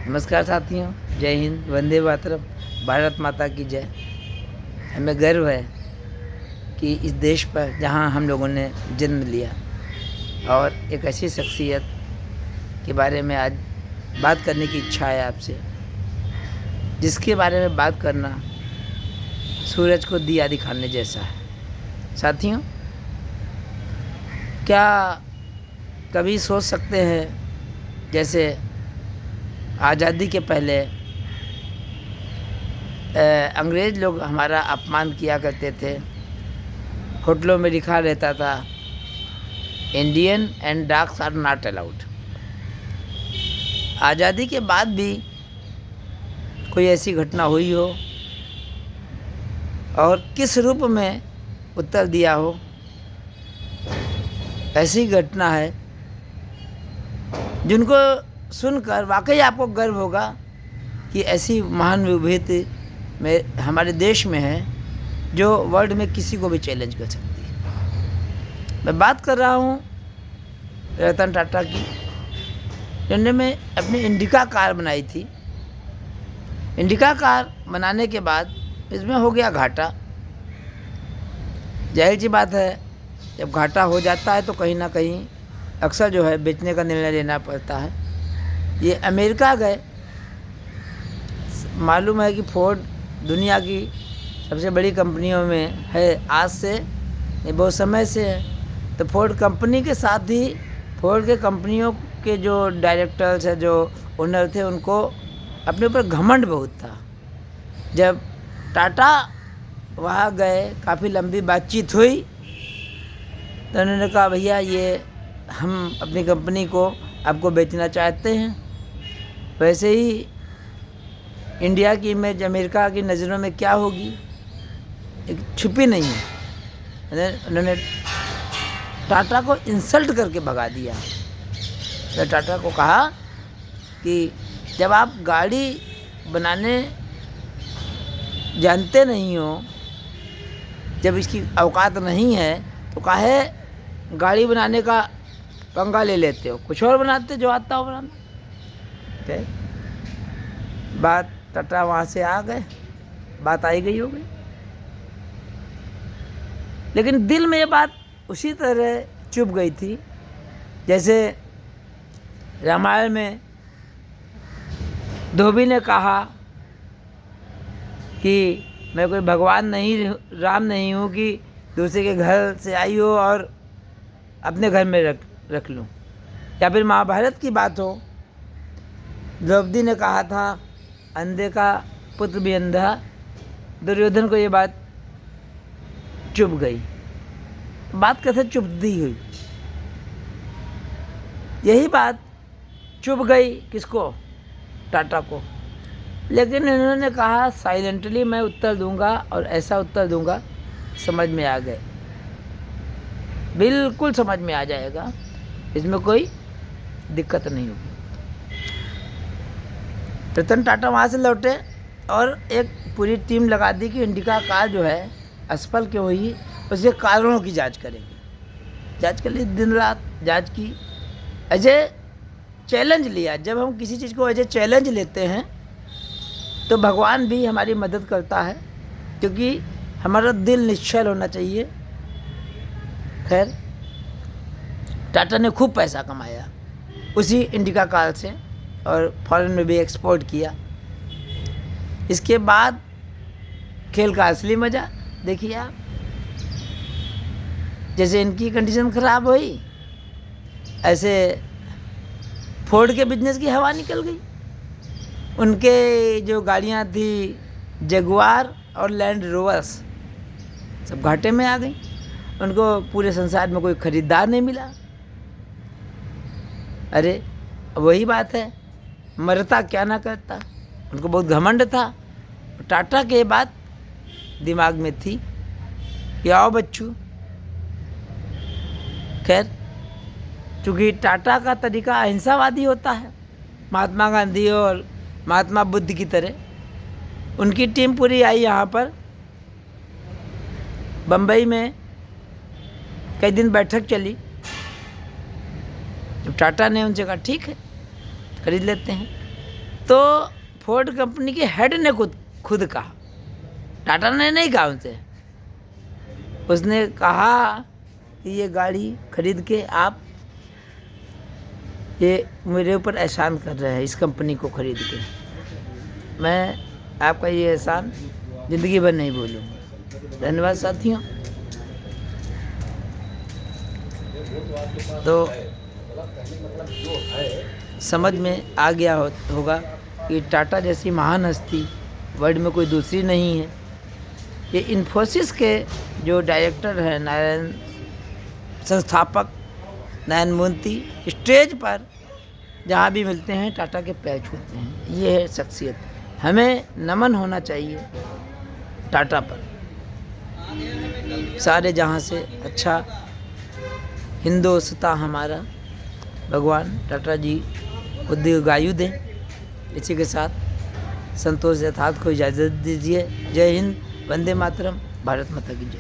नमस्कार साथियों, जय हिंद, वंदे मातरम, भारत माता की जय। हमें गर्व है कि इस देश पर जहां हम लोगों ने जन्म लिया और एक ऐसी शख्सियत के बारे में आज बात करने की इच्छा है आपसे, जिसके बारे में बात करना सूरज को दिया दिखाने जैसा है। साथियों, क्या कभी सोच सकते हैं जैसे आज़ादी के पहले अंग्रेज़ लोग हमारा अपमान किया करते थे। होटलों में लिखा रहता था, Indian and dogs are not allowed. आज़ादी के बाद भी कोई ऐसी घटना हुई हो और किस रूप में उत्तर दिया हो, ऐसी घटना है जिनको सुनकर वाकई आपको गर्व होगा कि ऐसी महान विभूति में हमारे देश में है जो वर्ल्ड में किसी को भी चैलेंज कर सकती है। मैं बात कर रहा हूँ रतन टाटा की, जिन्होंने अपनी इंडिका कार बनाई थी। इंडिका कार बनाने के बाद इसमें हो गया घाटा। जाहिर सी बात है, जब घाटा हो जाता है तो कहीं ना कहीं अक्सर जो है बेचने का निर्णय लेना पड़ता है। ये अमेरिका गए। मालूम है कि फोर्ड दुनिया की सबसे बड़ी कंपनियों में है, आज से ये बहुत समय से है। तो फोर्ड कंपनी के साथ ही फोर्ड के कंपनियों के जो डायरेक्टर्स है, जो ओनर थे, उनको अपने ऊपर घमंड बहुत था। जब टाटा वहाँ गए, काफ़ी लंबी बातचीत हुई, तो उन्होंने कहा, भैया ये हम अपनी कंपनी को आपको बेचना चाहते हैं। वैसे ही इंडिया की इमेज अमेरिका की नज़रों में क्या होगी, एक छुपी नहीं है। उन्होंने टाटा को इंसल्ट करके भगा दिया। तो टाटा को कहा कि जब आप गाड़ी बनाने जानते नहीं हो, जब इसकी औकात नहीं है, तो काहे गाड़ी बनाने का पंगा ले लेते हो, कुछ और बनाते जो आता हो बनाना। बात टाटा वहाँ से आ गए, बात आई गई हो गई। लेकिन दिल में ये बात उसी तरह चुभ गई थी जैसे रामायण में धोबी ने कहा कि मैं कोई भगवान नहीं, राम नहीं हूँ कि दूसरे के घर से आई हो और अपने घर में रख लूँ। या फिर महाभारत की बात हो, द्रौपदी ने कहा था, अंधे का पुत्र भी अंधा। दुर्योधन को ये बात चुभ गई। बात कैसे चुभती हुई, यही बात चुभ गई किसको, टाटा को। लेकिन इन्होंने कहा, साइलेंटली मैं उत्तर दूंगा और ऐसा उत्तर दूंगा समझ में आ गए, बिल्कुल समझ में आ जाएगा, इसमें कोई दिक्कत नहीं होगी। रतन टाटा वहाँ से लौटे और एक पूरी टीम लगा दी कि इंडिका कार जो है असफल क्यों हुई, उसके कारणों की जांच करेंगे। जांच के लिए दिन रात जांच की, अजय चैलेंज लिया। जब हम किसी चीज़ को अजय चैलेंज लेते हैं तो भगवान भी हमारी मदद करता है, क्योंकि हमारा दिल निश्चल होना चाहिए। खैर, टाटा ने खूब पैसा कमाया उसी इंडिका कार से और फॉरेन में भी एक्सपोर्ट किया। इसके बाद खेल का असली मज़ा देखिए आप। जैसे इनकी कंडीशन ख़राब हुई, ऐसे फोर्ड के बिजनेस की हवा निकल गई। उनके जो गाड़ियाँ थी, जगुआर और लैंड रोवर्स, सब घाटे में आ गई। उनको पूरे संसार में कोई ख़रीदार नहीं मिला। अरे वही बात है, मरता क्या ना करता। उनको बहुत घमंड था। टाटा के बात दिमाग में थी कि आओ बच्चू। खैर, चूँकि टाटा का तरीका अहिंसावादी होता है, महात्मा गांधी और महात्मा बुद्ध की तरह, उनकी टीम पूरी आई यहाँ पर बम्बई में। कई दिन बैठक चली। जब टाटा ने उनसे कहा, ठीक है खरीद लेते हैं, तो फोर्ड कंपनी के हेड ने खुद कहा, टाटा ने नहीं कहा उनसे। उसने कहा कि ये गाड़ी खरीद के आप ये मेरे ऊपर एहसान कर रहे हैं, इस कंपनी को खरीद के। मैं आपका ये एहसान ज़िंदगी भर नहीं भूलूंगा। धन्यवाद साथियों। तो समझ में आ गया होगा कि टाटा जैसी महान हस्ती वर्ल्ड में कोई दूसरी नहीं है। ये इन्फोसिस के जो डायरेक्टर हैं नारायण, संस्थापक नारायण मूर्ति, स्टेज पर जहाँ भी मिलते हैं टाटा के पैर छूते हैं। ये है शख्सियत। हमें नमन होना चाहिए टाटा पर। सारे जहाँ से अच्छा हिंदोस्तां हमारा, भगवान टाटा जी को दीर्घायु दें। इसी के साथ संतोष यथार्थ को इजाज़त दीजिए। जय हिंद, वंदे मातरम, भारत माता की जय।